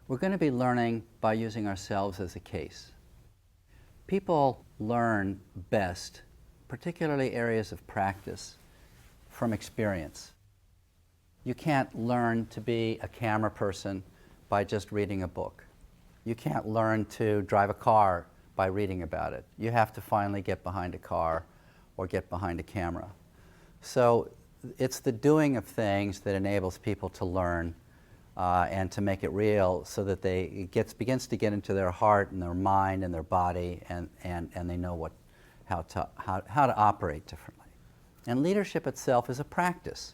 We're going to be learning by using ourselves as a case. People learn best, particularly areas of practice, from experience. You can't learn to be a camera person by just reading a book. You can't learn to drive a car by reading about it. You have to finally get behind a car or get behind a camera. So it's the doing of things that enables people to learn and to make it real, so that it begins to get into their heart and their mind and their body, and they know how to operate differently. And leadership itself is a practice.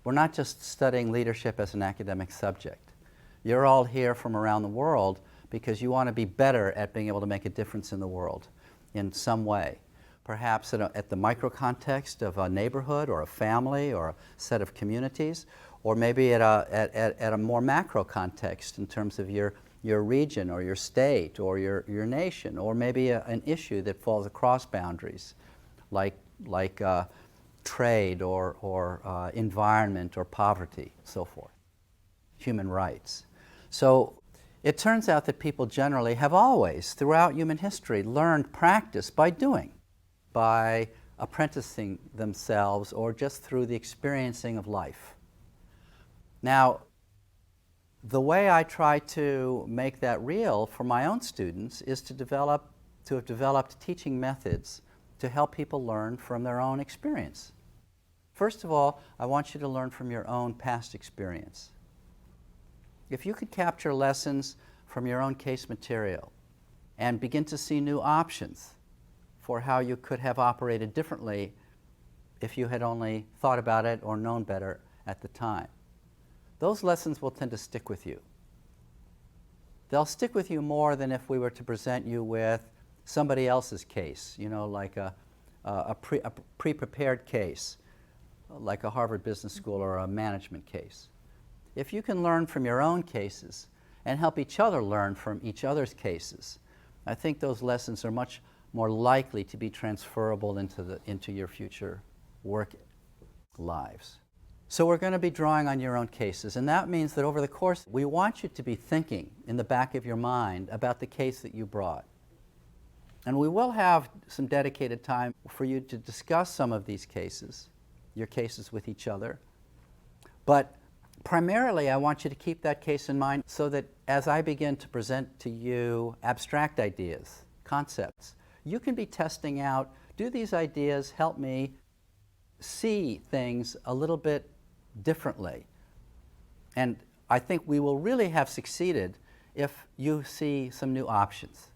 We're not just studying leadership as an academic subject. You're all here from around the world because you want to be better at being able to make a difference in the world in some way. Perhaps at the micro context of a neighborhood or a family or a set of communities, or maybe at a more macro context in terms of your region or your state or your nation, or maybe an issue that falls across boundaries, like trade or environment or poverty, so forth, human rights. So it turns out that people generally have always, throughout human history, learned practice by doing, by apprenticing themselves, or just through the experiencing of life. Now, the way I try to make that real for my own students is to have developed teaching methods to help people learn from their own experience. First of all, I want you to learn from your own past experience. If you could capture lessons from your own case material and begin to see new options for how you could have operated differently if you had only thought about it or known better at the time, those lessons will tend to stick with you. They'll stick with you more than if we were to present you with somebody else's case, like a pre-prepared case, like a Harvard Business School or a management case. If you can learn from your own cases and help each other learn from each other's cases, I think those lessons are much more likely to be transferable into your future work lives. So we're going to be drawing on your own cases, and that means that over the course, we want you to be thinking in the back of your mind about the case that you brought. And we will have some dedicated time for you to discuss some of these cases, your cases with each other. But primarily, I want you to keep that case in mind so that as I begin to present to you abstract ideas, concepts, you can be testing out, do these ideas help me see things a little bit differently? And I think we will really have succeeded if you see some new options.